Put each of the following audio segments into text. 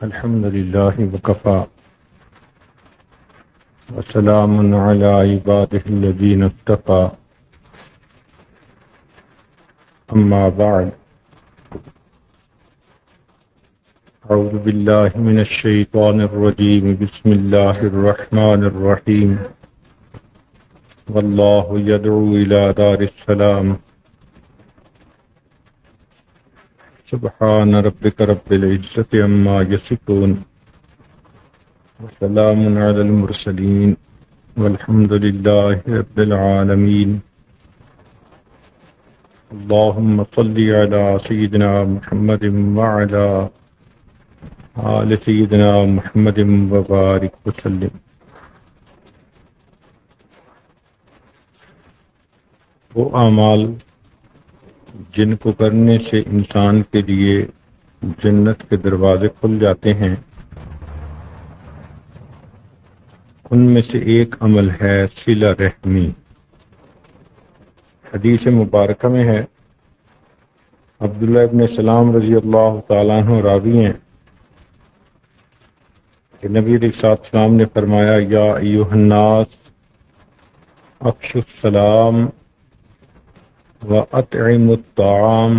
الحمد لله وكفى وسلام على عباده الذين اصطفى أما بعد أعوذ بالله من الشيطان الرجيم بسم الله الرحمن الرحيم والله يدعو إلى دار السلام سبحان ربك رب العزة عما يصفون وسلام على المرسلين والحمد لله رب العالمين اللهم صل على سيدنا محمد وعلى آل سيدنا محمد وبارك وسلم۔ وہ اعمال جن کو کرنے سے انسان کے لیے جنت کے دروازے کھل جاتے ہیں، ان میں سے ایک عمل ہے صلہ رحمی۔ حدیث مبارکہ میں ہے، عبداللہ ابن سلام رضی اللہ تعالیٰ عنہ راوی ہیں کہ نبی علیہ السلام نے فرمایا، یا ایھا الناس افشوا السلام وَأَطْعِمُوا الطَّعَامَ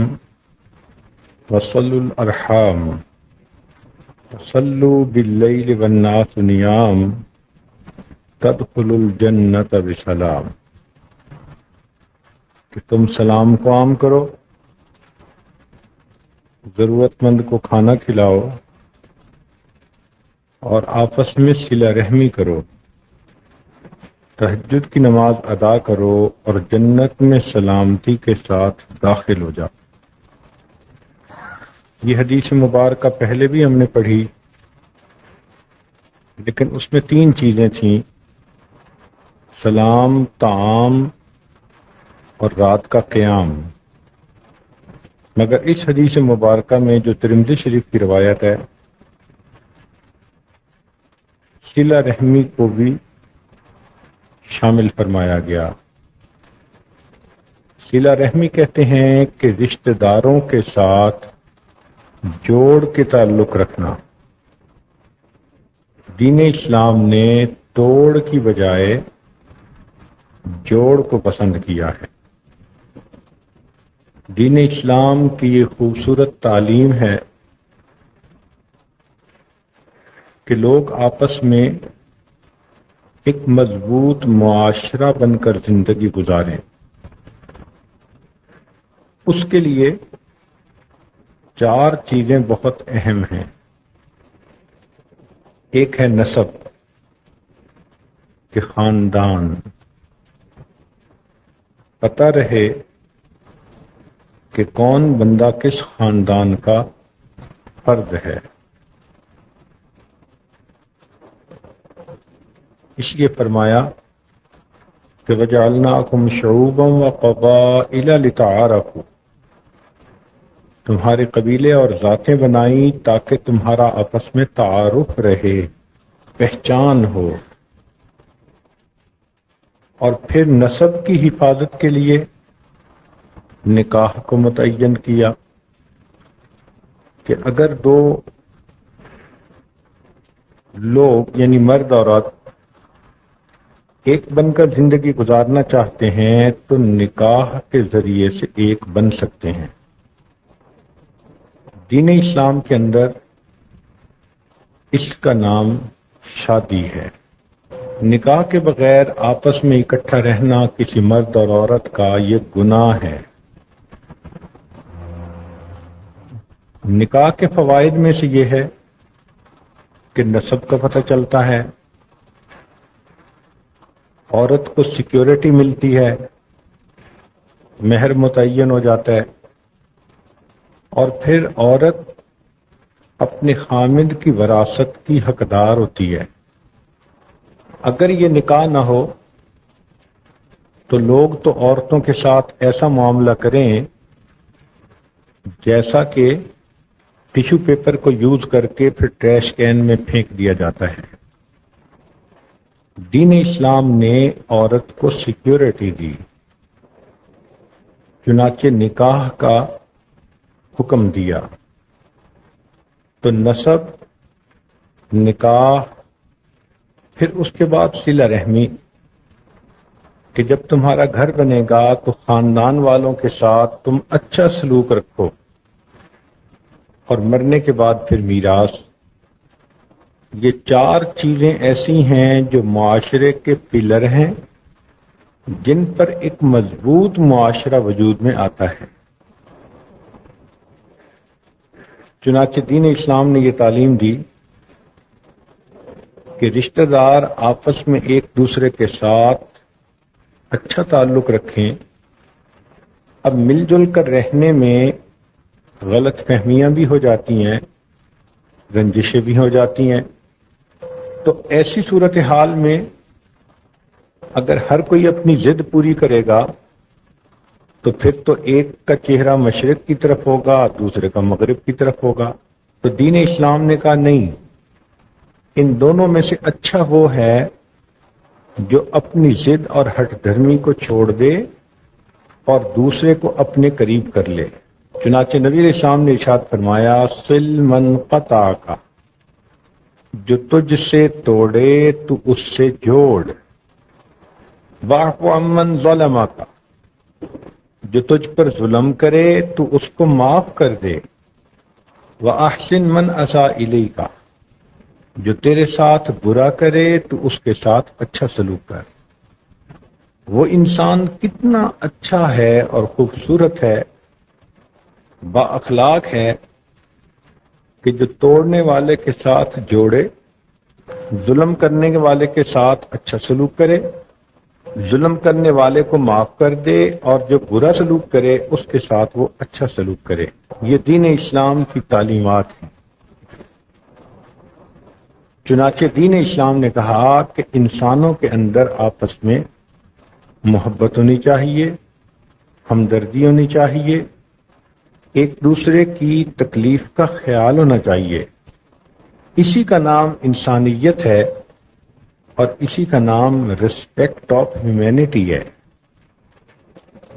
وَصِلُوا الْأَرْحَامَ وَصَلُّوا بِاللَّيْلِ وَالنَّاسُ نِيَامٌ تَدْخُلُوا الْجَنَّةَ بِسَلَامٍ، کہ تم سلام کو عام کرو، ضرورت مند کو کھانا کھلاؤ اور آپس میں صلہ رحمی کرو، تہجد کی نماز ادا کرو اور جنت میں سلامتی کے ساتھ داخل ہو جاؤ۔ یہ حدیث مبارکہ پہلے بھی ہم نے پڑھی، لیکن اس میں تین چیزیں تھیں: سلام، طعام اور رات کا قیام۔ مگر اس حدیث مبارکہ میں جو ترمذی شریف کی روایت ہے، صلہ رحمی کو بھی شامل فرمایا گیا۔ صلہ رحمی کہتے ہیں کہ رشتہ داروں کے ساتھ جوڑ کے تعلق رکھنا۔ دین اسلام نے توڑ کی بجائے جوڑ کو پسند کیا ہے۔ دین اسلام کی یہ خوبصورت تعلیم ہے کہ لوگ آپس میں ایک مضبوط معاشرہ بن کر زندگی گزاریں۔ اس کے لیے چار چیزیں بہت اہم ہیں۔ ایک ہے نسب، کہ خاندان، پتہ رہے کہ کون بندہ کس خاندان کا فرد ہے۔ اس لیے فرمایا کہ وَجَعَلْنَاكُمْ شُعُوبًا وَقَبَائِلَ لِتَعَارَفُوا، تمہارے قبیلے اور ذاتیں بنائیں تاکہ تمہارا آپس میں تعارف رہے، پہچان ہو۔ اور پھر نسب کی حفاظت کے لیے نکاح کو متعین کیا کہ اگر دو لوگ یعنی مرد اور عورت ایک بن کر زندگی گزارنا چاہتے ہیں تو نکاح کے ذریعے سے ایک بن سکتے ہیں۔ دین اسلام کے اندر اس کا نام شادی ہے۔ نکاح کے بغیر آپس میں اکٹھا رہنا کسی مرد اور عورت کا یہ گناہ ہے۔ نکاح کے فوائد میں سے یہ ہے کہ نسب کا پتہ چلتا ہے، عورت کو سیکیورٹی ملتی ہے، مہر متعین ہو جاتا ہے، اور پھر عورت اپنے خامد کی وراثت کی حقدار ہوتی ہے۔ اگر یہ نکاح نہ ہو تو لوگ تو عورتوں کے ساتھ ایسا معاملہ کریں جیسا کہ ٹیشو پیپر کو یوز کر کے پھر ٹریش کین میں پھینک دیا جاتا ہے۔ دین اسلام نے عورت کو سیکیورٹی دی، چنانچہ نکاح کا حکم دیا۔ تو نسب نکاح، پھر اس کے بعد صلہ رحمی، کہ جب تمہارا گھر بنے گا تو خاندان والوں کے ساتھ تم اچھا سلوک رکھو، اور مرنے کے بعد پھر میراث۔ یہ چار چیزیں ایسی ہیں جو معاشرے کے پلر ہیں، جن پر ایک مضبوط معاشرہ وجود میں آتا ہے۔ چنانچہ دین اسلام نے یہ تعلیم دی کہ رشتہ دار آپس میں ایک دوسرے کے ساتھ اچھا تعلق رکھیں۔ اب مل جل کر رہنے میں غلط فہمیاں بھی ہو جاتی ہیں، رنجشیں بھی ہو جاتی ہیں، تو ایسی صورتحال میں اگر ہر کوئی اپنی ضد پوری کرے گا تو پھر تو ایک کا چہرہ مشرق کی طرف ہوگا، دوسرے کا مغرب کی طرف ہوگا۔ تو دین اسلام نے کہا نہیں، ان دونوں میں سے اچھا وہ ہے جو اپنی ضد اور ہٹ دھرمی کو چھوڑ دے اور دوسرے کو اپنے قریب کر لے۔ چنانچہ نبی علیہ السلام نے ارشاد فرمایا، صل من قطع کا، جو تجھ سے توڑے تو اس سے جوڑ، واعف عمن ظلم کا، جو تجھ پر ظلم کرے تو اس کو معاف کر دے، واحسن من اساء الیک، جو تیرے ساتھ برا کرے تو اس کے ساتھ اچھا سلوک کر۔ وہ انسان کتنا اچھا ہے اور خوبصورت ہے، با اخلاق ہے، کہ جو توڑنے والے کے ساتھ جوڑے، ظلم کرنے والے کے ساتھ اچھا سلوک کرے، ظلم کرنے والے کو معاف کر دے، اور جو برا سلوک کرے اس کے ساتھ وہ اچھا سلوک کرے۔ یہ دین اسلام کی تعلیمات ہیں۔ چنانچہ دین اسلام نے کہا کہ انسانوں کے اندر آپس میں محبت ہونی چاہیے، ہمدردی ہونی چاہیے، ایک دوسرے کی تکلیف کا خیال ہونا چاہیے۔ اسی کا نام انسانیت ہے، اور اسی کا نام ریسپیکٹ آف ہیومینٹی ہے۔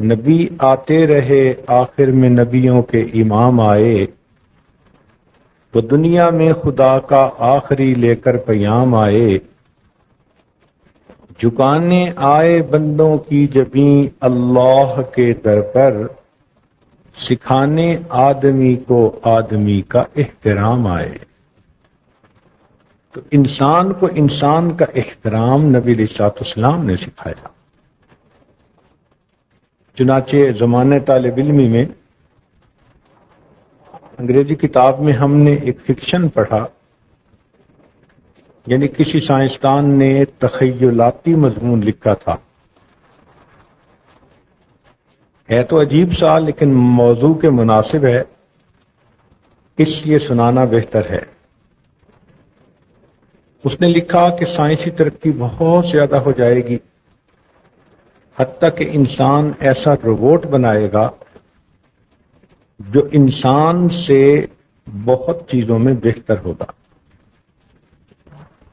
نبی آتے رہے، آخر میں نبیوں کے امام آئے، تو دنیا میں خدا کا آخری لے کر پیام آئے، جھکانے آئے بندوں کی جبیں اللہ کے در پر، سکھانے آدمی کو آدمی کا احترام آئے۔ تو انسان کو انسان کا احترام نبی علیہ السلام نے سکھایا۔ چنانچہ زمانہ طالب علمی میں انگریزی کتاب میں ہم نے ایک فکشن پڑھا، یعنی کسی سائنسدان نے تخیلاتی مضمون لکھا تھا۔ ہے تو عجیب سا، لیکن موضوع کے مناسب ہے، اس لیے سنانا بہتر ہے۔ اس نے لکھا کہ سائنسی ترقی بہت زیادہ ہو جائے گی، حتیٰ کہ انسان ایسا روبوٹ بنائے گا جو انسان سے بہت چیزوں میں بہتر ہوگا۔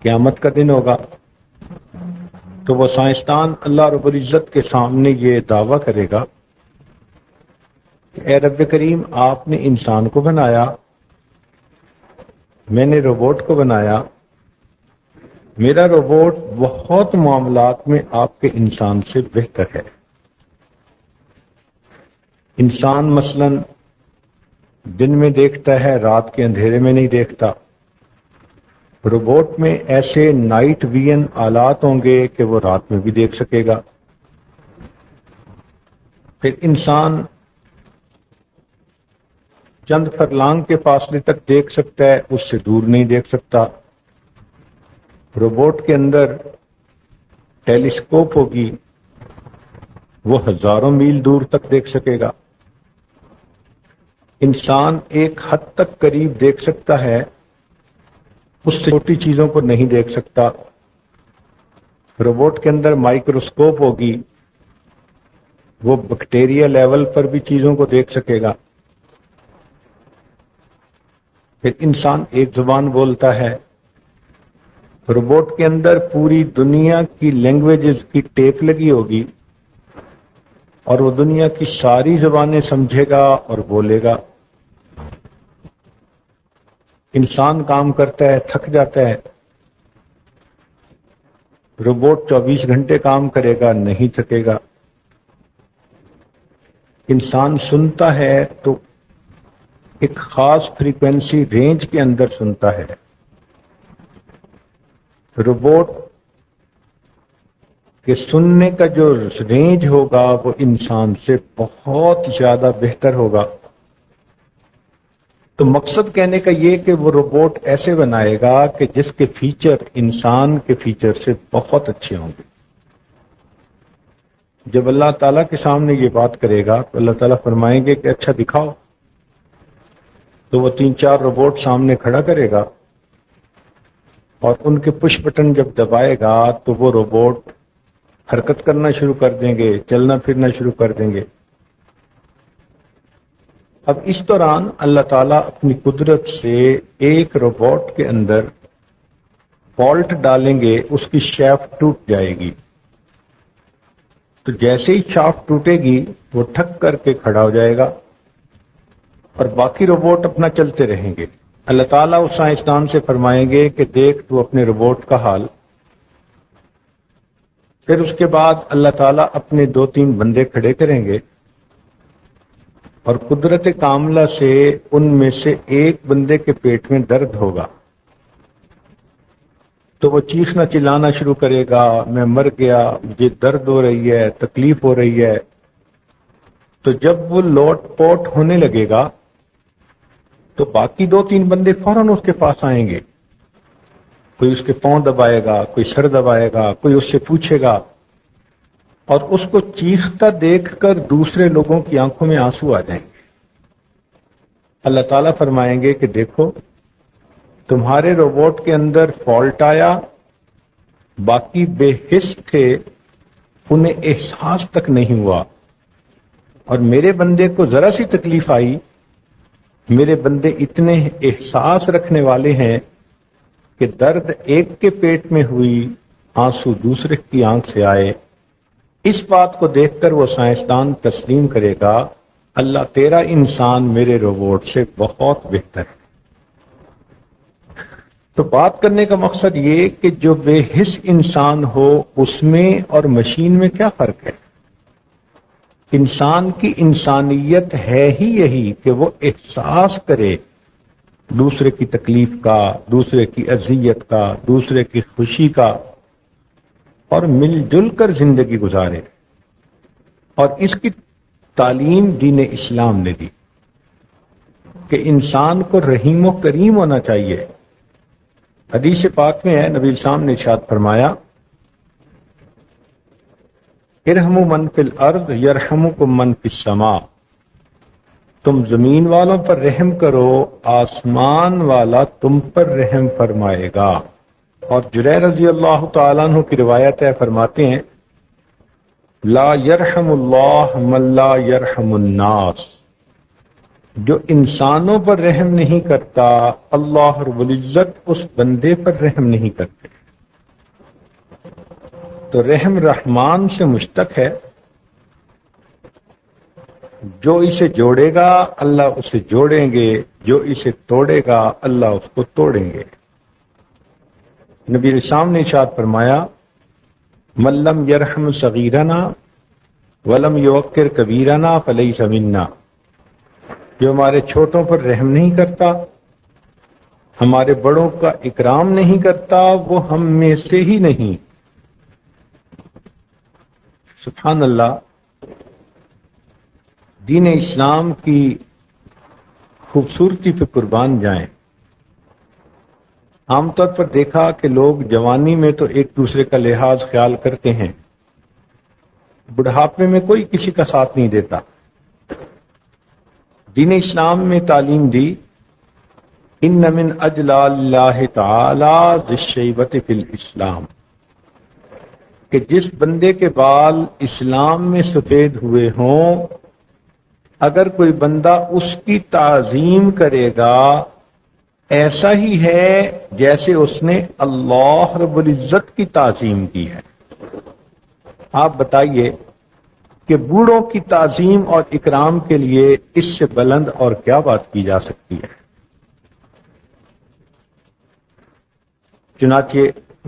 قیامت کا دن ہوگا تو وہ سائنسدان اللہ رب العزت کے سامنے یہ دعویٰ کرے گا کہ اے رب کریم، آپ نے انسان کو بنایا، میں نے روبوٹ کو بنایا، میرا روبوٹ بہت معاملات میں آپ کے انسان سے بہتر ہے۔ انسان مثلا دن میں دیکھتا ہے، رات کے اندھیرے میں نہیں دیکھتا۔ روبوٹ میں ایسے نائٹ ویژن آلات ہوں گے کہ وہ رات میں بھی دیکھ سکے گا۔ پھر انسان چند فرلانگ کے فاصلے تک دیکھ سکتا ہے، اس سے دور نہیں دیکھ سکتا۔ روبوٹ کے اندر ٹیلیسکوپ ہوگی، وہ ہزاروں میل دور تک دیکھ سکے گا۔ انسان ایک حد تک قریب دیکھ سکتا ہے، اس سے چھوٹی چیزوں کو نہیں دیکھ سکتا۔ روبوٹ کے اندر مائکروسکوپ ہوگی، وہ بیکٹیریا لیول پر بھی چیزوں کو دیکھ سکے گا۔ پھر انسان ایک زبان بولتا ہے، روبوٹ کے اندر پوری دنیا کی لینگویجز کی ٹیپ لگی ہوگی، اور وہ دنیا کی ساری زبانیں سمجھے گا اور بولے گا۔ انسان کام کرتا ہے تھک جاتا ہے، روبوٹ 24 گھنٹے کام کرے گا نہیں تھکے گا۔ انسان سنتا ہے تو ایک خاص فریکوینسی رینج کے اندر سنتا ہے، روبوٹ کے سننے کا جو رینج ہوگا وہ انسان سے بہت زیادہ بہتر ہوگا۔ تو مقصد کہنے کا یہ کہ وہ روبوٹ ایسے بنائے گا کہ جس کے فیچر انسان کے فیچر سے بہت اچھے ہوں گے۔ جب اللہ تعالیٰ کے سامنے یہ بات کرے گا تو اللہ تعالیٰ فرمائیں گے کہ اچھا دکھاؤ، تو وہ 3-4 روبوٹ سامنے کھڑا کرے گا اور ان کے پش بٹن جب دبائے گا تو وہ روبوٹ حرکت کرنا شروع کر دیں گے، چلنا پھرنا شروع کر دیں گے۔ اب اس دوران اللہ تعالیٰ اپنی قدرت سے ایک روبوٹ کے اندر فالٹ ڈالیں گے، اس کی شافٹ ٹوٹ جائے گی۔ تو جیسے ہی شافٹ ٹوٹے گی وہ ٹھک کر کے کھڑا ہو جائے گا اور باقی روبوٹ اپنا چلتے رہیں گے۔ اللہ تعالیٰ اس سائنسدان سے فرمائیں گے کہ دیکھ تو اپنے روبوٹ کا حال۔ پھر اس کے بعد اللہ تعالیٰ اپنے 2-3 بندے کھڑے کریں گے اور قدرت کاملہ سے ان میں سے ایک بندے کے پیٹ میں درد ہوگا تو وہ چیخنا چلانا شروع کرے گا، میں مر گیا، مجھے درد ہو رہی ہے، تکلیف ہو رہی ہے۔ تو جب وہ لوٹ پوٹ ہونے لگے گا تو باقی 2-3 بندے فوراً اس کے پاس آئیں گے، کوئی اس کے پاؤں دبائے گا، کوئی سر دبائے گا، کوئی اس سے پوچھے گا، اور اس کو چیختا دیکھ کر دوسرے لوگوں کی آنکھوں میں آنسو آ جائیں گے۔ اللہ تعالیٰ فرمائیں گے کہ دیکھو تمہارے روبوٹ کے اندر فالٹ آیا، باقی بے حس تھے، انہیں احساس تک نہیں ہوا، اور میرے بندے کو ذرا سی تکلیف آئی، میرے بندے اتنے احساس رکھنے والے ہیں کہ درد ایک کے پیٹ میں ہوئی، آنسو دوسرے کی آنکھ سے آئے۔ اس بات کو دیکھ کر وہ سائنسدان تسلیم کرے گا اللہ تیرا انسان میرے روبوٹ سے بہت بہتر ہے۔ تو بات کرنے کا مقصد یہ کہ جو بے حس انسان ہو اس میں اور مشین میں کیا فرق ہے؟ انسان کی انسانیت ہے ہی یہی کہ وہ احساس کرے دوسرے کی تکلیف کا، دوسرے کی اذیت کا، دوسرے کی خوشی کا، اور مل جل کر زندگی گزارے۔ اور اس کی تعلیم دین اسلام نے دی کہ انسان کو رحیم و کریم ہونا چاہیے۔ حدیث پاک میں ہے، نبی اسلام نے ارشاد فرمایا ارحموا من فی الارض یرحمکم من فی السماء، تم زمین والوں پر رحم کرو، آسمان والا تم پر رحم فرمائے گا۔ اور جریر رضی اللہ تعالیٰ عنہ کی روایت ہے، فرماتے ہیں لا یرحم اللہ من لا یرحم الناس، جو انسانوں پر رحم نہیں کرتا اللہ رب العزت اس بندے پر رحم نہیں کرتے۔ تو رحم رحمان سے مشتق ہے، جو اسے جوڑے گا اللہ اسے جوڑیں گے، جو اسے توڑے گا اللہ اس کو توڑیں گے۔ نبی اسلام نے ارشاد فرمایا من لم یرحم صغیرنا ولم یوقر کبیرنا فلیس منا، جو ہمارے چھوٹوں پر رحم نہیں کرتا، ہمارے بڑوں کا اکرام نہیں کرتا، وہ ہم میں سے ہی نہیں۔ سبحان اللہ، دین اسلام کی خوبصورتی پہ قربان جائیں۔ عام طور پر دیکھا کہ لوگ جوانی میں تو ایک دوسرے کا لحاظ خیال کرتے ہیں، بڑھاپے میں کوئی کسی کا ساتھ نہیں دیتا۔ دین اسلام میں تعلیم دی ان من اجلال اللہ تعالی ذی الشیبۃ فی الاسلام، کہ جس بندے کے بال اسلام میں سفید ہوئے ہوں، اگر کوئی بندہ اس کی تعظیم کرے گا ایسا ہی ہے جیسے اس نے اللہ رب العزت کی تعظیم کی ہے۔ آپ بتائیے کہ بوڑھوں کی تعظیم اور اکرام کے لیے اس سے بلند اور کیا بات کی جا سکتی ہے؟ چنانچہ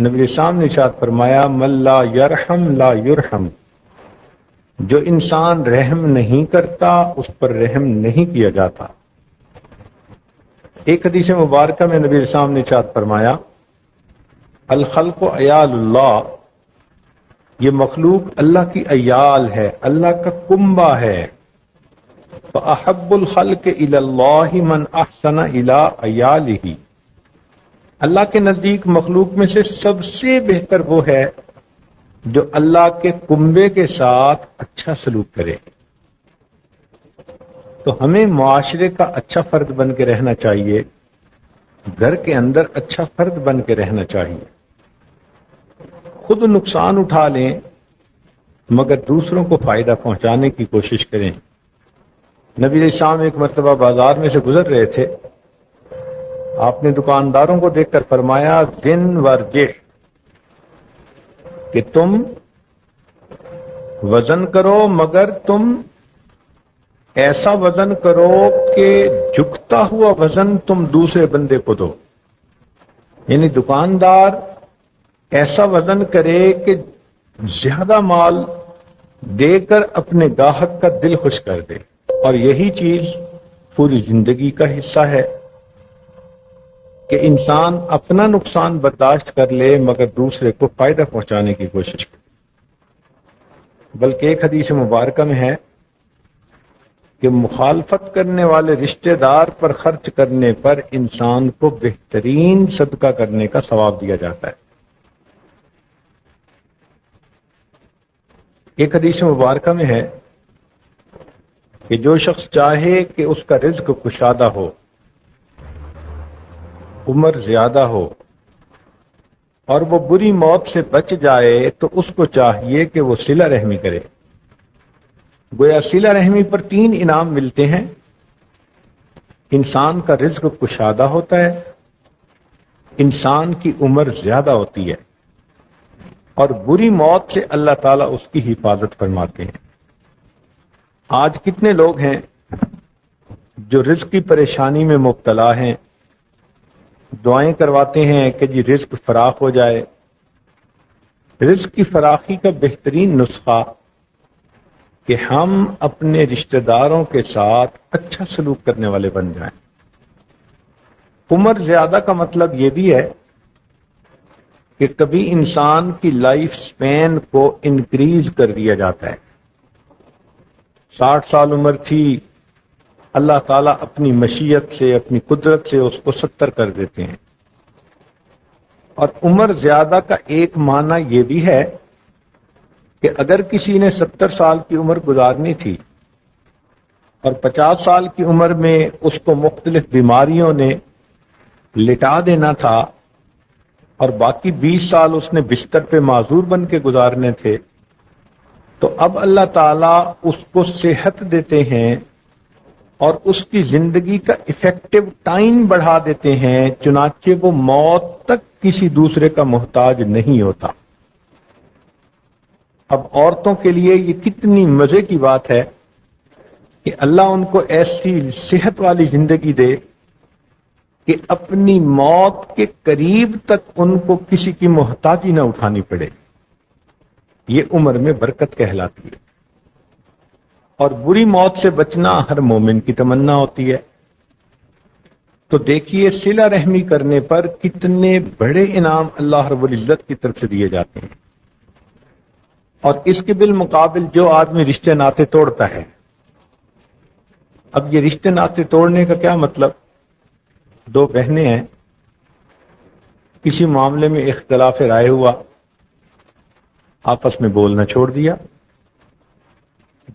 نبی السلام نے ارشاد فرمایا من لا یرحم لا یرحم، جو انسان رحم نہیں کرتا اس پر رحم نہیں کیا جاتا۔ ایک حدیث مبارکہ میں نبی السلام نے ارشاد فرمایا الخلق عیال اللہ، یہ مخلوق اللہ کی عیال ہے، اللہ کا کنبہ ہے۔ فأحب الخلق الی اللہ من احسن الی عیالہ، اللہ کے نزدیک مخلوق میں سے سب سے بہتر وہ ہے جو اللہ کے کنبے کے ساتھ اچھا سلوک کرے۔ تو ہمیں معاشرے کا اچھا فرد بن کے رہنا چاہیے، گھر کے اندر اچھا فرد بن کے رہنا چاہیے، خود نقصان اٹھا لیں مگر دوسروں کو فائدہ پہنچانے کی کوشش کریں۔ نبی علیہ السلام ایک مرتبہ بازار میں سے گزر رہے تھے، آپ نے دکانداروں کو دیکھ کر فرمایا دن ورجح، کہ تم وزن کرو مگر تم ایسا وزن کرو کہ جھکتا ہوا وزن تم دوسرے بندے کو دو، یعنی دکاندار ایسا وزن کرے کہ زیادہ مال دے کر اپنے گاہک کا دل خوش کر دے، اور یہی چیز پوری زندگی کا حصہ ہے کہ انسان اپنا نقصان برداشت کر لے مگر دوسرے کو فائدہ پہنچانے کی کوشش کرے۔ بلکہ ایک حدیث مبارکہ میں ہے کہ مخالفت کرنے والے رشتہ دار پر خرچ کرنے پر انسان کو بہترین صدقہ کرنے کا ثواب دیا جاتا ہے۔ ایک حدیث مبارکہ میں ہے کہ جو شخص چاہے کہ اس کا رزق کشادہ ہو، عمر زیادہ ہو اور وہ بری موت سے بچ جائے تو اس کو چاہیے کہ وہ صلہ رحمی کرے۔ گویا صلہ رحمی پر 3 انعام ملتے ہیں، انسان کا رزق کشادہ ہوتا ہے، انسان کی عمر زیادہ ہوتی ہے، اور بری موت سے اللہ تعالیٰ اس کی حفاظت فرماتے ہیں۔ آج کتنے لوگ ہیں جو رزق کی پریشانی میں مبتلا ہیں، دعائیں کرواتے ہیں کہ جی رزق فراخ ہو جائے۔ رزق کی فراخی کا بہترین نسخہ کہ ہم اپنے رشتہ داروں کے ساتھ اچھا سلوک کرنے والے بن جائیں۔ عمر زیادہ کا مطلب یہ بھی ہے کہ کبھی انسان کی لائف سپین کو انکریز کر دیا جاتا ہے۔ 60 سال عمر تھی، اللہ تعالیٰ اپنی مشیت سے اپنی قدرت سے اس کو 70 کر دیتے ہیں۔ اور عمر زیادہ کا ایک معنی یہ بھی ہے کہ اگر کسی نے 70 سال کی عمر گزارنی تھی اور 50 سال کی عمر میں اس کو مختلف بیماریوں نے لٹا دینا تھا اور باقی 20 سال اس نے بستر پہ معذور بن کے گزارنے تھے، تو اب اللہ تعالیٰ اس کو صحت دیتے ہیں اور اس کی زندگی کا ایفیکٹو ٹائم بڑھا دیتے ہیں، چنانچہ وہ موت تک کسی دوسرے کا محتاج نہیں ہوتا۔ اب عورتوں کے لیے یہ کتنی مزے کی بات ہے کہ اللہ ان کو ایسی صحت والی زندگی دے کہ اپنی موت کے قریب تک ان کو کسی کی محتاجی نہ اٹھانی پڑے۔ یہ عمر میں برکت کہلاتی ہے، اور بری موت سے بچنا ہر مومن کی تمنا ہوتی ہے۔ تو دیکھیے صلہ رحمی کرنے پر کتنے بڑے انعام اللہ رب العزت کی طرف سے دیے جاتے ہیں، اور اس کے بالمقابل جو آدمی رشتے ناطے توڑتا ہے، اب یہ رشتے ناطے توڑنے کا کیا مطلب؟ 2 بہنیں ہیں، کسی معاملے میں اختلاف رائے ہوا، آپس میں بولنا چھوڑ دیا،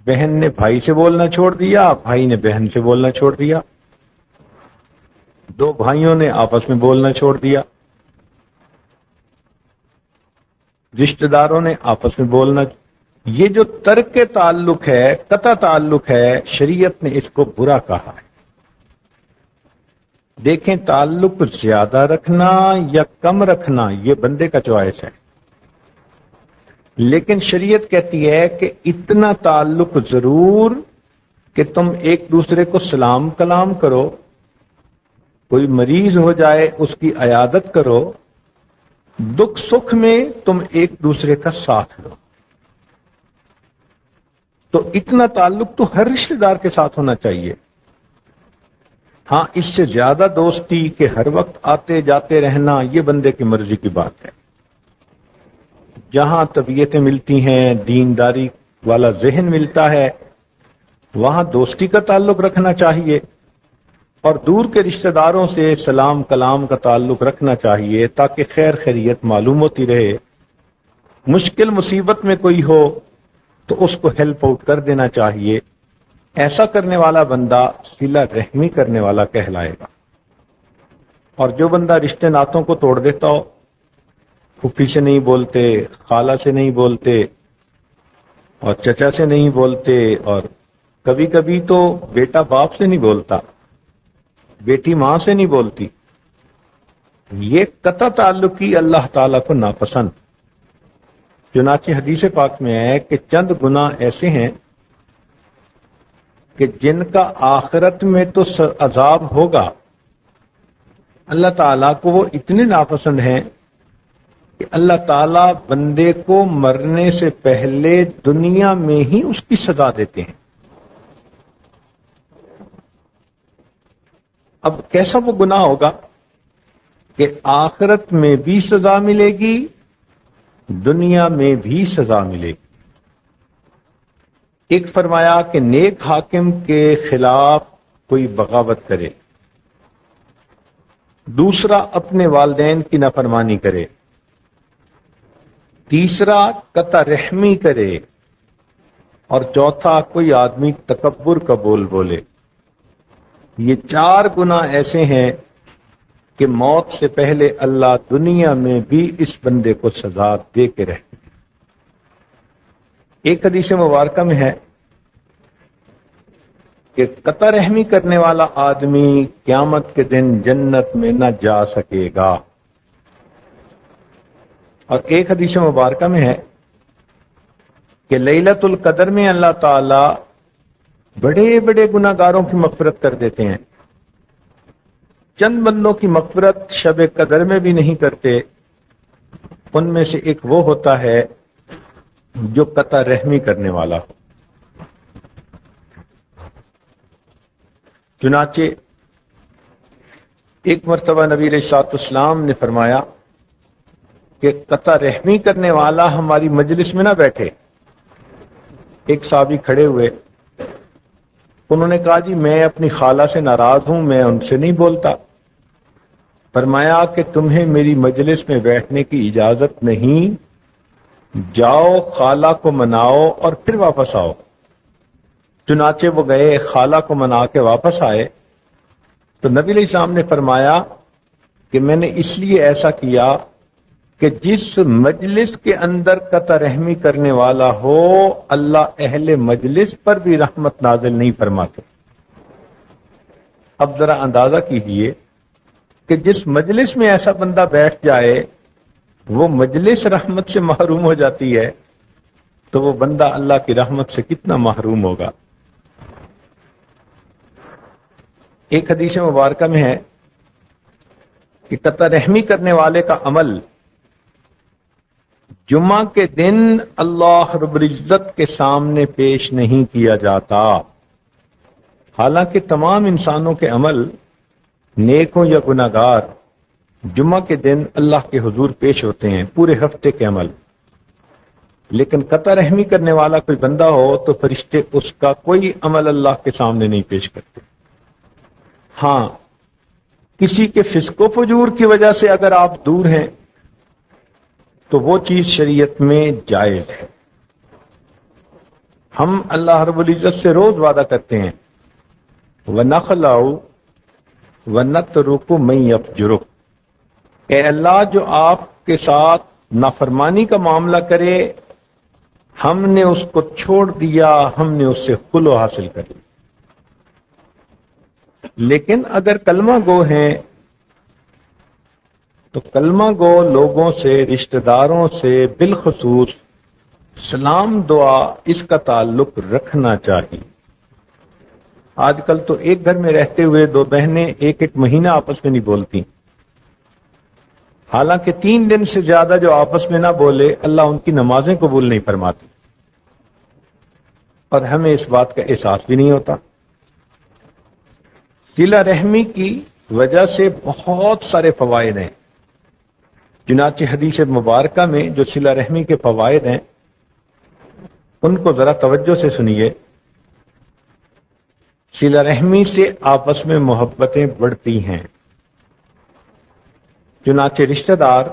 بہن نے بھائی سے بولنا چھوڑ دیا، بھائی نے بہن سے بولنا چھوڑ دیا، 2 بھائیوں نے آپس میں بولنا چھوڑ دیا، رشتہ داروں نے آپس میں بولنا۔ یہ جو ترک تعلق ہے، قطع تعلق ہے، شریعت نے اس کو برا کہا ہے۔ دیکھیں، تعلق زیادہ رکھنا یا کم رکھنا یہ بندے کا چوائس ہے، لیکن شریعت کہتی ہے کہ اتنا تعلق ضرور کہ تم ایک دوسرے کو سلام کلام کرو، کوئی مریض ہو جائے اس کی عیادت کرو، دکھ سکھ میں تم ایک دوسرے کا ساتھ دو. تو اتنا تعلق تو ہر رشتہ دار کے ساتھ ہونا چاہیے. ہاں اس سے زیادہ دوستی کہ ہر وقت آتے جاتے رہنا یہ بندے کی مرضی کی بات ہے. جہاں طبیعتیں ملتی ہیں، دینداری والا ذہن ملتا ہے، وہاں دوستی کا تعلق رکھنا چاہیے، اور دور کے رشتہ داروں سے سلام کلام کا تعلق رکھنا چاہیے تاکہ خیر خیریت معلوم ہوتی رہے. مشکل مصیبت میں کوئی ہو تو اس کو ہیلپ آؤٹ کر دینا چاہیے. ایسا کرنے والا بندہ صلہ رحمی کرنے والا کہلائے گا. اور جو بندہ رشتے ناتوں کو توڑ دیتا ہو، پھوپھی سے نہیں بولتے، خالہ سے نہیں بولتے، اور چچا سے نہیں بولتے، اور کبھی کبھی تو بیٹا باپ سے نہیں بولتا، بیٹی ماں سے نہیں بولتی، یہ قطع تعلقی اللہ تعالیٰ کو ناپسند. چنانچہ حدیث پاک میں ہے کہ چند گناہ ایسے ہیں کہ جن کا آخرت میں تو عذاب ہوگا، اللہ تعالیٰ کو وہ اتنے ناپسند ہیں کہ اللہ تعالیٰ بندے کو مرنے سے پہلے دنیا میں ہی اس کی سزا دیتے ہیں. اب کیسا وہ گناہ ہوگا کہ آخرت میں بھی سزا ملے گی، دنیا میں بھی سزا ملے گی. ایک فرمایا کہ نیک حاکم کے خلاف کوئی بغاوت کرے، دوسرا اپنے والدین کی نافرمانی کرے، تیسرا قطع رحمی کرے، اور چوتھا کوئی آدمی تکبر کا بول بولے. یہ چار گناہ ایسے ہیں کہ موت سے پہلے اللہ دنیا میں بھی اس بندے کو سزا دے کے رہتے. ایک حدیث مبارکہ میں ہے کہ قطع رحمی کرنے والا آدمی قیامت کے دن جنت میں نہ جا سکے گا. اور ایک حدیث مبارکہ میں ہے کہ لیلۃ القدر میں اللہ تعالی بڑے بڑے گناہ گاروں کی مغفرت کر دیتے ہیں. چند بندوں کی مغفرت شب قدر میں بھی نہیں کرتے. ان میں سے ایک وہ ہوتا ہے جو قطع رحمی کرنے والا ہو. چنانچہ ایک مرتبہ نبی علیہ الصلوۃ والسلام نے فرمایا کہ قطع رحمی کرنے والا ہماری مجلس میں نہ بیٹھے. ایک صحابی کھڑے ہوئے، انہوں نے کہا جی میں اپنی خالہ سے ناراض ہوں، میں ان سے نہیں بولتا. فرمایا کہ تمہیں میری مجلس میں بیٹھنے کی اجازت نہیں، جاؤ خالہ کو مناؤ اور پھر واپس آؤ. چنانچہ وہ گئے، خالہ کو منا کے واپس آئے تو نبی علیہ السلام نے فرمایا کہ میں نے اس لیے ایسا کیا کہ جس مجلس کے اندر قطع رحمی کرنے والا ہو اللہ اہل مجلس پر بھی رحمت نازل نہیں فرماتے. اب ذرا اندازہ کیجئے کہ جس مجلس میں ایسا بندہ بیٹھ جائے وہ مجلس رحمت سے محروم ہو جاتی ہے، تو وہ بندہ اللہ کی رحمت سے کتنا محروم ہوگا. ایک حدیث مبارکہ میں ہے کہ قطع رحمی کرنے والے کا عمل جمعہ کے دن اللہ رب العزت کے سامنے پیش نہیں کیا جاتا. حالانکہ تمام انسانوں کے عمل نیک ہوں یا گناہگار جمعہ کے دن اللہ کے حضور پیش ہوتے ہیں، پورے ہفتے کے عمل. لیکن قطع رحمی کرنے والا کوئی بندہ ہو تو فرشتے اس کا کوئی عمل اللہ کے سامنے نہیں پیش کرتے. ہاں کسی کے فسق و فجور کی وجہ سے اگر آپ دور ہیں تو وہ چیز شریعت میں جائز ہے. ہم اللہ رب العزت سے روز وعدہ کرتے ہیں وَنَخْلَعُ وَنَتْرُكُ مَن يَفْجُرُكَ، اے اللہ جو آپ کے ساتھ نافرمانی کا معاملہ کرے ہم نے اس کو چھوڑ دیا، ہم نے اس سے خلو حاصل کر لی. لیکن اگر کلمہ گو ہیں تو کلمہ گو لوگوں سے، رشتہ داروں سے بالخصوص سلام دعا اس کا تعلق رکھنا چاہیے. آج کل تو ایک گھر میں رہتے ہوئے دو بہنیں ایک ایک مہینہ آپس میں نہیں بولتی. حالانکہ 3 دن سے زیادہ جو آپس میں نہ بولے اللہ ان کی نمازیں قبول نہیں فرماتی، اور ہمیں اس بات کا احساس بھی نہیں ہوتا۔ صلہ رحمی کی وجہ سے بہت سارے فوائد ہیں، چنانچہ حدیث مبارکہ میں جو صلہ رحمی کے فوائد ہیں ان کو ذرا توجہ سے سنیے۔ صلہ رحمی سے آپس میں محبتیں بڑھتی ہیں، چنانچہ رشتہ دار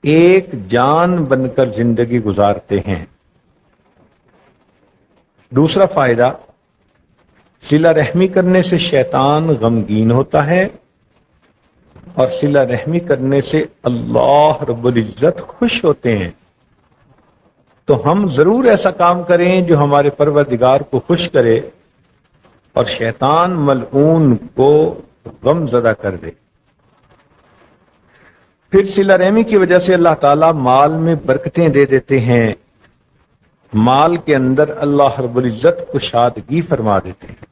ایک جان بن کر زندگی گزارتے ہیں۔ دوسرا فائدہ، صلہ رحمی کرنے سے شیطان غمگین ہوتا ہے، اور صلہ رحمی کرنے سے اللہ رب العزت خوش ہوتے ہیں۔ تو ہم ضرور ایسا کام کریں جو ہمارے پروردگار کو خوش کرے اور شیطان ملعون کو غم زدہ کر دے۔ پھر صلہ رحمی کی وجہ سے اللہ تعالیٰ مال میں برکتیں دے دیتے ہیں، مال کے اندر اللہ رب العزت کشادگی فرما دیتے ہیں۔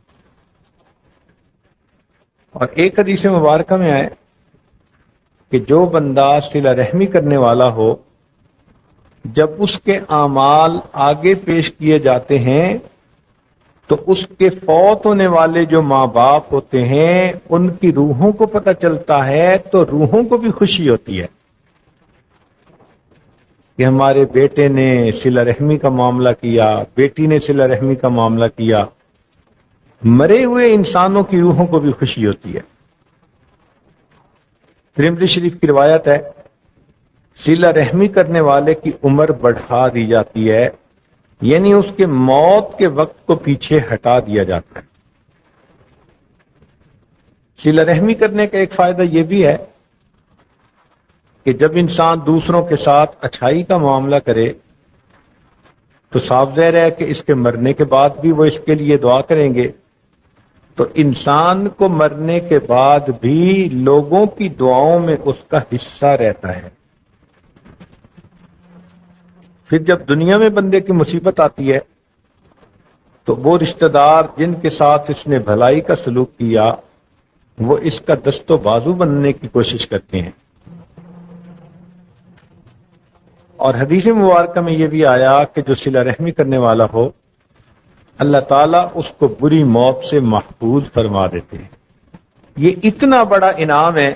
اور ایک حدیث مبارکہ میں آئے کہ جو بندہ صلہ رحمی کرنے والا ہو، جب اس کے اعمال آگے پیش کیے جاتے ہیں تو اس کے فوت ہونے والے جو ماں باپ ہوتے ہیں ان کی روحوں کو پتہ چلتا ہے، تو روحوں کو بھی خوشی ہوتی ہے کہ ہمارے بیٹے نے صلہ رحمی کا معاملہ کیا، بیٹی نے صلہ رحمی کا معاملہ کیا۔ مرے ہوئے انسانوں کی روحوں کو بھی خوشی ہوتی ہے۔ ترمذی شریف کی روایت ہے، صلہ رحمی کرنے والے کی عمر بڑھا دی جاتی ہے، یعنی اس کے موت کے وقت کو پیچھے ہٹا دیا جاتا ہے۔ صلہ رحمی کرنے کا ایک فائدہ یہ بھی ہے کہ جب انسان دوسروں کے ساتھ اچھائی کا معاملہ کرے تو صاف ظاہر ہے کہ اس کے مرنے کے بعد بھی وہ اس کے لیے دعا کریں گے، تو انسان کو مرنے کے بعد بھی لوگوں کی دعاؤں میں اس کا حصہ رہتا ہے۔ پھر جب دنیا میں بندے کی مصیبت آتی ہے تو وہ رشتہ دار جن کے ساتھ اس نے بھلائی کا سلوک کیا وہ اس کا دست و بازو بننے کی کوشش کرتے ہیں۔ اور حدیث مبارکہ میں یہ بھی آیا کہ جو صلہ رحمی کرنے والا ہو اللہ تعالیٰ اس کو بری موت سے محفوظ فرما دیتے ہیں۔ یہ اتنا بڑا انعام ہے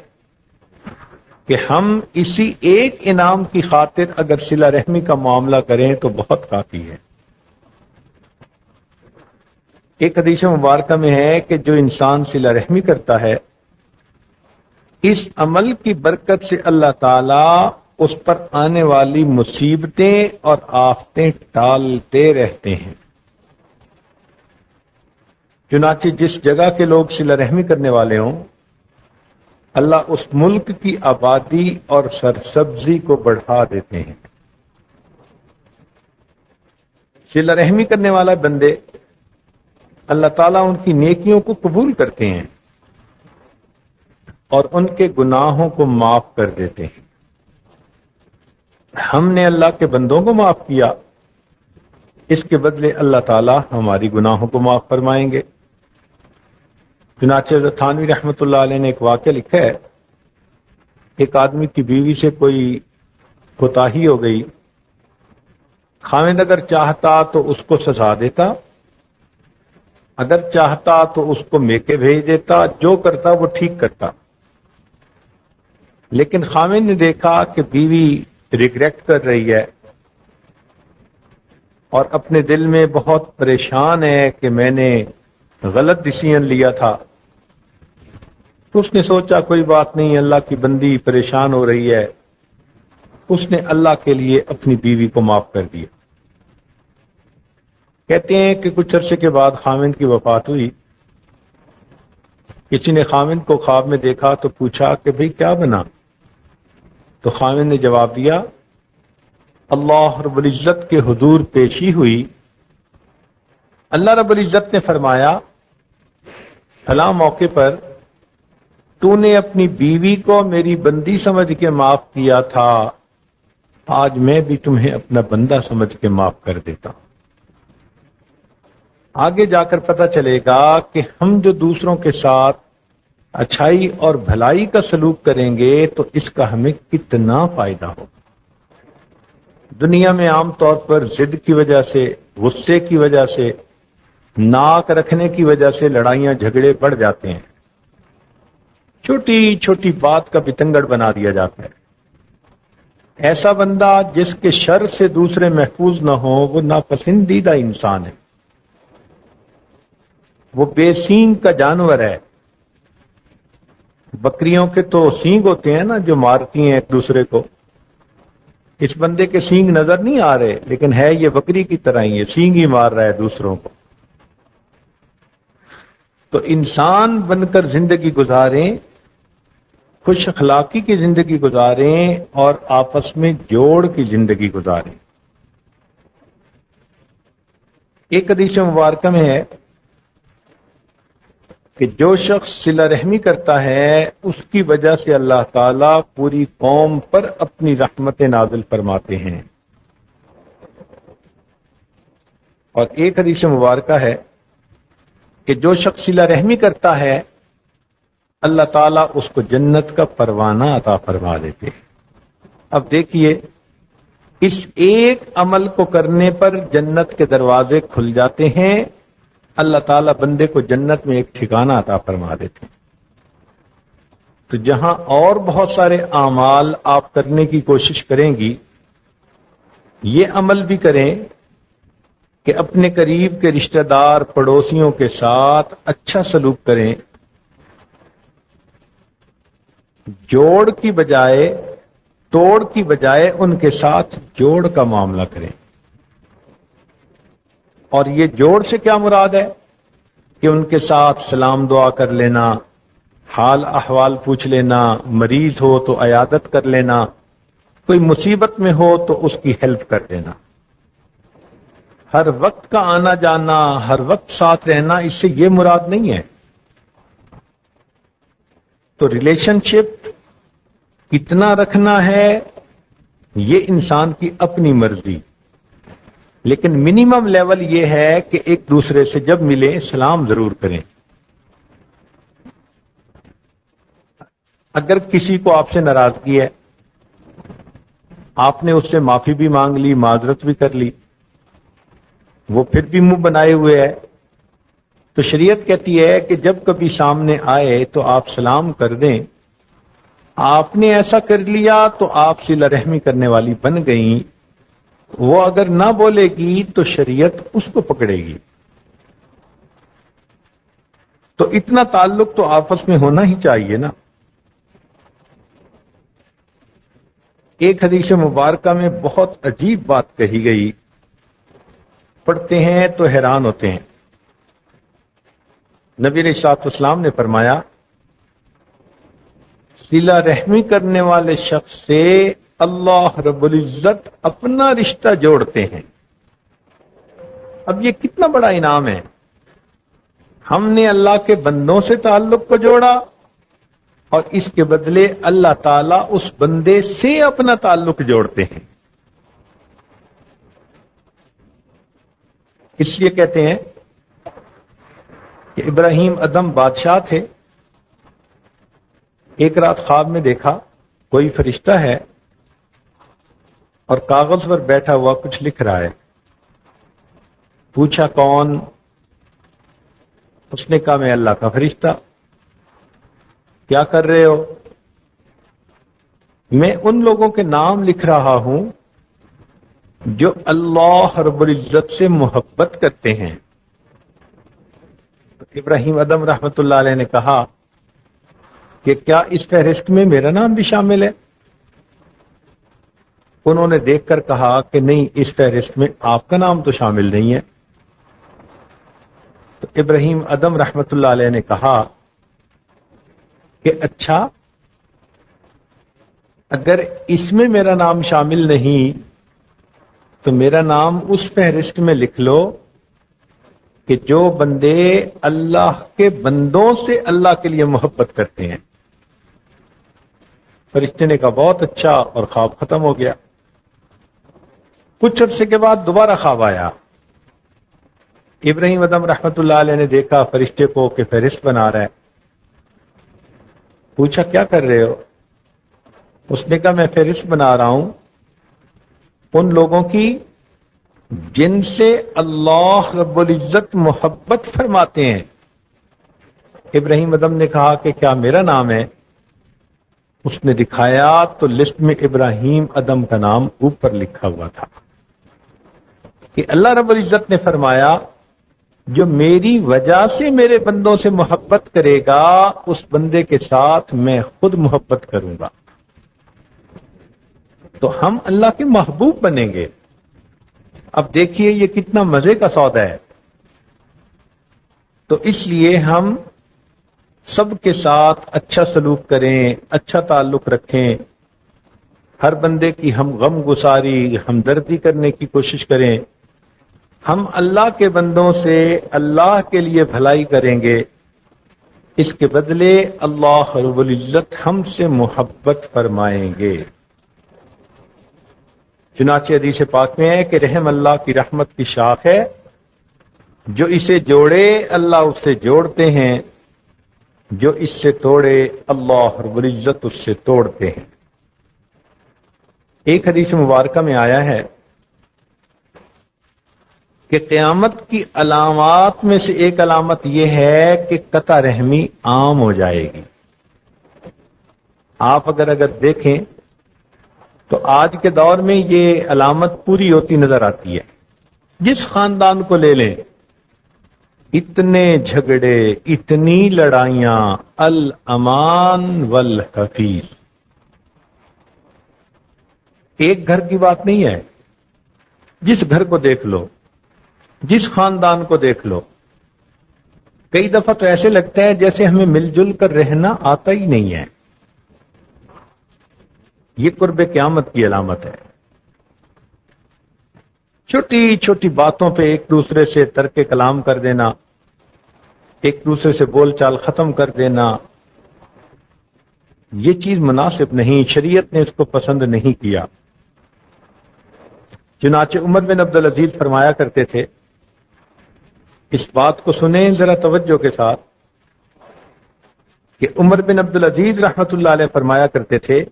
کہ ہم اسی ایک انعام کی خاطر اگر صلہ رحمی کا معاملہ کریں تو بہت کافی ہے۔ ایک حدیث مبارکہ میں ہے کہ جو انسان صلہ رحمی کرتا ہے اس عمل کی برکت سے اللہ تعالیٰ اس پر آنے والی مصیبتیں اور آفتیں ٹالتے رہتے ہیں۔ چنانچہ جس جگہ کے لوگ صلہ رحمی کرنے والے ہوں اللہ اس ملک کی آبادی اور سرسبزی کو بڑھا دیتے ہیں۔ صلہ رحمی کرنے والا بندے اللہ تعالیٰ ان کی نیکیوں کو قبول کرتے ہیں اور ان کے گناہوں کو معاف کر دیتے ہیں۔ ہم نے اللہ کے بندوں کو معاف کیا، اس کے بدلے اللہ تعالیٰ ہماری گناہوں کو معاف فرمائیں گے۔ چنانچہ تھانوی رحمۃ اللہ علیہ نے ایک واقعہ لکھا ہے، ایک آدمی کی بیوی سے کوئی کوتاہی ہو گئی، خاوند اگر چاہتا تو اس کو سزا دیتا، اگر چاہتا تو اس کو میکے بھیج دیتا، جو کرتا وہ ٹھیک کرتا۔ لیکن خاوند نے دیکھا کہ بیوی ریگریٹ کر رہی ہے اور اپنے دل میں بہت پریشان ہے کہ میں نے غلط ڈیسیژن لیا تھا، تو اس نے سوچا کوئی بات نہیں، اللہ کی بندی پریشان ہو رہی ہے، اس نے اللہ کے لیے اپنی بیوی کو معاف کر دیا۔ کہتے ہیں کہ کچھ عرصے کے بعد خاوند کی وفات ہوئی، کسی نے خاوند کو خواب میں دیکھا تو پوچھا کہ بھئی کیا بنا؟ تو خاوند نے جواب دیا، اللہ رب العزت کے حضور پیشی ہوئی، اللہ رب العزت نے فرمایا فلاں موقع پر تو نے اپنی بیوی کو میری بندی سمجھ کے معاف کیا تھا، آج میں بھی تمہیں اپنا بندہ سمجھ کے معاف کر دیتا ہوں۔ آگے جا کر پتہ چلے گا کہ ہم جو دوسروں کے ساتھ اچھائی اور بھلائی کا سلوک کریں گے تو اس کا ہمیں کتنا فائدہ ہو۔ دنیا میں عام طور پر ضد کی وجہ سے، غصے کی وجہ سے، ناک رکھنے کی وجہ سے لڑائیاں جھگڑے بڑھ جاتے ہیں، چھوٹی چھوٹی بات کا بتنگڑ بنا دیا جاتا ہے۔ ایسا بندہ جس کے شر سے دوسرے محفوظ نہ ہو وہ ناپسندیدہ انسان ہے، وہ بے سینگ کا جانور ہے۔ بکریوں کے تو سینگ ہوتے ہیں نا جو مارتی ہیں ایک دوسرے کو، اس بندے کے سینگ نظر نہیں آ رہے لیکن ہے یہ بکری کی طرح ہی ہے، سینگ ہی مار رہا ہے دوسروں کو۔ تو انسان بن کر زندگی گزاریں، خوش اخلاقی کی زندگی گزاریں اور آپس میں جوڑ کی زندگی گزاریں۔ ایک حدیث مبارکہ میں ہے کہ جو شخص صلہ رحمی کرتا ہے اس کی وجہ سے اللہ تعالیٰ پوری قوم پر اپنی رحمت نازل فرماتے ہیں۔ اور ایک حدیث مبارکہ ہے کہ جو شخص صلہ رحمی کرتا ہے اللہ تعالیٰ اس کو جنت کا پروانہ عطا فرما دیتے ہیں۔ اب دیکھیے اس ایک عمل کو کرنے پر جنت کے دروازے کھل جاتے ہیں، اللہ تعالیٰ بندے کو جنت میں ایک ٹھکانہ عطا فرما دیتے ہیں۔ تو جہاں اور بہت سارے اعمال آپ کرنے کی کوشش کریں گی، یہ عمل بھی کریں کہ اپنے قریب کے رشتہ دار پڑوسیوں کے ساتھ اچھا سلوک کریں، جوڑ کی بجائے توڑ کی بجائے ان کے ساتھ جوڑ کا معاملہ کریں۔ اور یہ جوڑ سے کیا مراد ہے کہ ان کے ساتھ سلام دعا کر لینا، حال احوال پوچھ لینا، مریض ہو تو عیادت کر لینا، کوئی مصیبت میں ہو تو اس کی ہیلپ کر دینا۔ ہر وقت کا آنا جانا، ہر وقت ساتھ رہنا، اس سے یہ مراد نہیں ہے۔ تو ریلیشن شپ کتنا رکھنا ہے یہ انسان کی اپنی مرضی، لیکن منیمم لیول یہ ہے کہ ایک دوسرے سے جب ملے سلام ضرور کریں۔ اگر کسی کو آپ سے ناراضگی ہے، آپ نے اس سے معافی بھی مانگ لی، معذرت بھی کر لی، وہ پھر بھی منہ بنائے ہوئے ہے، تو شریعت کہتی ہے کہ جب کبھی سامنے آئے تو آپ سلام کر دیں۔ آپ نے ایسا کر لیا تو آپ صلہ رحمی کرنے والی بن گئیں، وہ اگر نہ بولے گی تو شریعت اس کو پکڑے گی۔ تو اتنا تعلق تو آپس میں ہونا ہی چاہیے نا۔ ایک حدیث مبارکہ میں بہت عجیب بات کہی گئی، پڑھتے ہیں تو حیران ہوتے ہیں۔ نبی علیہ الصلوۃ والسلام نے فرمایا صلہ رحمی کرنے والے شخص سے اللہ رب العزت اپنا رشتہ جوڑتے ہیں۔ اب یہ کتنا بڑا انعام ہے، ہم نے اللہ کے بندوں سے تعلق کو جوڑا اور اس کے بدلے اللہ تعالیٰ اس بندے سے اپنا تعلق جوڑتے ہیں۔ اس لیے کہتے ہیں کہ ابراہیم ادم بادشاہ تھے، ایک رات خواب میں دیکھا کوئی فرشتہ ہے اور کاغذ پر بیٹھا ہوا کچھ لکھ رہا ہے۔ پوچھا کون؟ اس نے کہا میں اللہ کا فرشتہ۔ کیا کر رہے ہو؟ میں ان لوگوں کے نام لکھ رہا ہوں جو اللہ رب العزت سے محبت کرتے ہیں۔ تو ابراہیم ادم رحمت اللہ علیہ نے کہا کہ کیا اس فہرست میں میرا نام بھی شامل ہے؟ انہوں نے دیکھ کر کہا کہ نہیں، اس فہرست میں آپ کا نام تو شامل نہیں ہے۔ تو ابراہیم ادم رحمت اللہ علیہ نے کہا کہ اچھا، اگر اس میں میرا نام شامل نہیں تو میرا نام اس فہرست میں لکھ لو کہ جو بندے اللہ کے بندوں سے اللہ کے لیے محبت کرتے ہیں۔ فرشتے نے کہا بہت اچھا، اور خواب ختم ہو گیا۔ کچھ عرصے کے بعد دوبارہ خواب آیا۔ ابراہیم ادم رحمت اللہ علیہ نے دیکھا فرشتے کو کہ فہرست بنا رہا ہے۔ پوچھا کیا کر رہے ہو؟ اس نے کہا میں فہرست بنا رہا ہوں ان لوگوں کی جن سے اللہ رب العزت محبت فرماتے ہیں۔ ابراہیم ادم نے کہا کہ کیا میرا نام ہے؟ اس نے دکھایا تو لسٹ میں ابراہیم ادم کا نام اوپر لکھا ہوا تھا کہ اللہ رب العزت نے فرمایا جو میری وجہ سے میرے بندوں سے محبت کرے گا اس بندے کے ساتھ میں خود محبت کروں گا، تو ہم اللہ کے محبوب بنیں گے۔ اب دیکھیے یہ کتنا مزے کا سودا ہے۔ تو اس لیے ہم سب کے ساتھ اچھا سلوک کریں، اچھا تعلق رکھیں، ہر بندے کی ہم غم گساری ہمدردی کرنے کی کوشش کریں۔ ہم اللہ کے بندوں سے اللہ کے لیے بھلائی کریں گے، اس کے بدلے اللہ رب العزت ہم سے محبت فرمائیں گے۔ چنانچہ حدیث پاک میں ہے کہ رحم اللہ کی رحمت کی شاخ ہے، جو اسے جوڑے اللہ اس سے جوڑتے ہیں، جو اس سے توڑے اللہ رب العزت اس سے توڑتے ہیں۔ ایک حدیث مبارکہ میں آیا ہے کہ قیامت کی علامات میں سے ایک علامت یہ ہے کہ قطع رحمی عام ہو جائے گی۔ آپ اگر دیکھیں تو آج کے دور میں یہ علامت پوری ہوتی نظر آتی ہے۔ جس خاندان کو لے لیں، اتنے جھگڑے، اتنی لڑائیاں، الامان والحفیظ۔ ایک گھر کی بات نہیں ہے، جس گھر کو دیکھ لو، جس خاندان کو دیکھ لو، کئی دفعہ تو ایسے لگتا ہے جیسے ہمیں مل جل کر رہنا آتا ہی نہیں ہے۔ یہ قرب قیامت کی علامت ہے۔ چھوٹی چھوٹی باتوں پہ ایک دوسرے سے ترک کلام کر دینا، ایک دوسرے سے بول چال ختم کر دینا، یہ چیز مناسب نہیں، شریعت نے اس کو پسند نہیں کیا۔ چنانچہ عمر بن عبدالعزیز فرمایا کرتے تھے، اس بات کو سنیں ذرا توجہ کے ساتھ، کہ عمر بن عبدالعزیز رحمت اللہ علیہ فرمایا کرتے تھے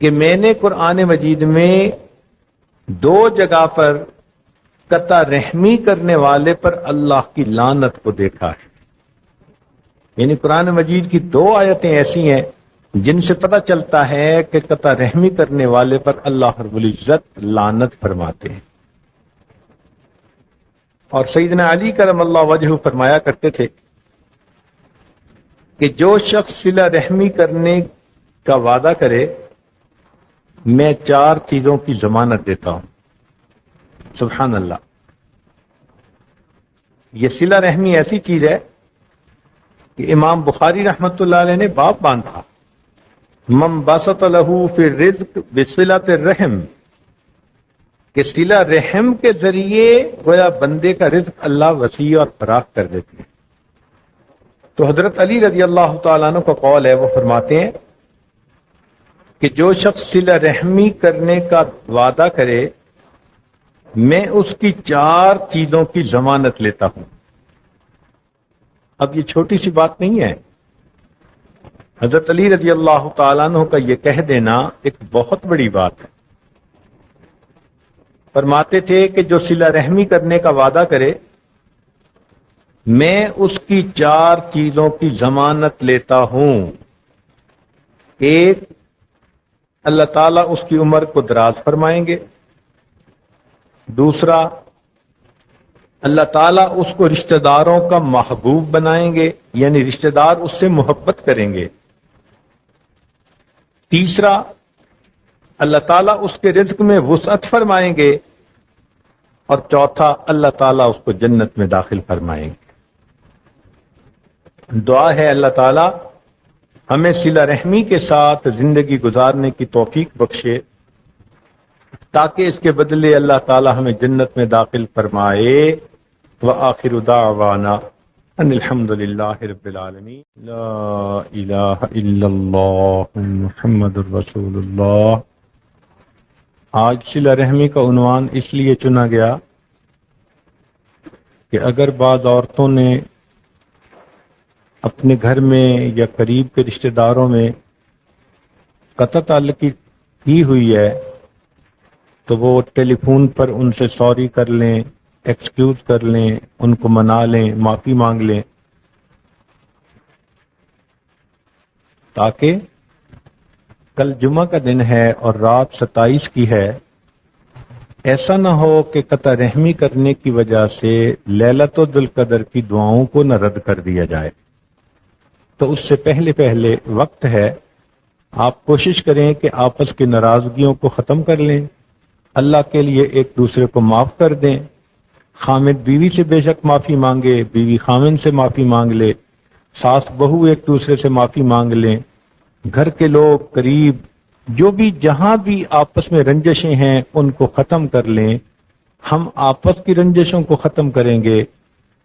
کہ میں نے قرآن مجید میں 2 جگہ پر قطع رحمی کرنے والے پر اللہ کی لعنت کو دیکھا ہے۔ یعنی قرآن مجید کی 2 آیتیں ایسی ہیں جن سے پتہ چلتا ہے کہ قطع رحمی کرنے والے پر اللہ رب العزت لعنت فرماتے ہیں۔ اور سیدنا علی کرم اللہ وجہہ فرمایا کرتے تھے کہ جو شخص صلہ رحمی کرنے کا وعدہ کرے میں 4 چیزوں کی ضمانت دیتا ہوں۔ سبحان اللہ۔ یہ صلہ رحمی ایسی چیز ہے کہ امام بخاری رحمت اللہ علیہ نے باب باندھا، من بسط لہ فی الرزق بصلۃ الرحم، کہ صلہ رحم کے ذریعے گویا بندے کا رزق اللہ وسیع اور فراخ کر دیتے ہیں۔ تو حضرت علی رضی اللہ تعالیٰ عنہ کا قول ہے، وہ فرماتے ہیں کہ جو شخص صلہ رحمی کرنے کا وعدہ کرے میں اس کی 4 چیزوں کی ضمانت لیتا ہوں۔ اب یہ چھوٹی سی بات نہیں ہے، حضرت علی رضی اللہ تعالیٰ عنہ کا یہ کہہ دینا ایک بہت بڑی بات ہے۔ فرماتے تھے کہ جو صلہ رحمی کرنے کا وعدہ کرے میں اس کی 4 چیزوں کی ضمانت لیتا ہوں۔ ایک، اللہ تعالیٰ اس کی عمر کو دراز فرمائیں گے۔ دوسرا، اللہ تعالیٰ اس کو رشتہ داروں کا محبوب بنائیں گے، یعنی رشتہ دار اس سے محبت کریں گے۔ تیسرا، اللہ تعالیٰ اس کے رزق میں وسعت فرمائیں گے، اور چوتھا، اللہ تعالیٰ اس کو جنت میں داخل فرمائیں گے۔ دعا ہے اللہ تعالیٰ ہمیں صلہ رحمی کے ساتھ زندگی گزارنے کی توفیق بخشے، تاکہ اس کے بدلے اللہ تعالیٰ ہمیں جنت میں داخل فرمائے۔ وآخر دعوانا ان الحمد للہ رب العالمین، لا الہ الا اللہ محمد الرسول اللہ۔ آج صلہ رحمی کا عنوان اس لیے چنا گیا کہ اگر بعض عورتوں نے اپنے گھر میں یا قریب کے رشتہ داروں میں قطع تعلقی کی ہوئی ہے تو وہ ٹیلی فون پر ان سے سوری کر لیں، ایکسکیوز کر لیں، ان کو منا لیں، معافی مانگ لیں، تاکہ کل جمعہ کا دن ہے اور رات 27 کی ہے، ایسا نہ ہو کہ قطع رحمی کرنے کی وجہ سے لیلۃ القدر کی دعاؤں کو نہ رد کر دیا جائے۔ تو اس سے پہلے وقت ہے، آپ کوشش کریں کہ آپس کی ناراضگیوں کو ختم کر لیں، اللہ کے لیے ایک دوسرے کو معاف کر دیں۔ خامد بیوی سے بے شک معافی مانگے، بیوی خامد سے معافی مانگ لے، ساس بہو ایک دوسرے سے معافی مانگ لیں، گھر کے لوگ قریب جو بھی جہاں بھی آپس میں رنجشیں ہیں ان کو ختم کر لیں۔ ہم آپس کی رنجشوں کو ختم کریں گے،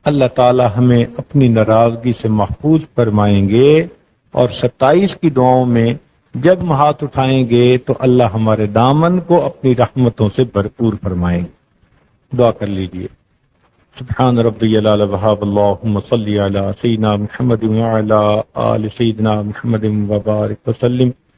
اللہ تعالی ہمیں اپنی ناراضگی سے محفوظ فرمائیں گے، اور 27 کی دعاؤں میں جب ہم ہاتھ اٹھائیں گے تو اللہ ہمارے دامن کو اپنی رحمتوں سے بھرپور فرمائیں گے۔ دعا کر لیجئے۔ سبحان ربی العلی وہاب، اللہم صلی علی سیدنا محمد وعلی آل سیدنا محمد وبارک وسلم۔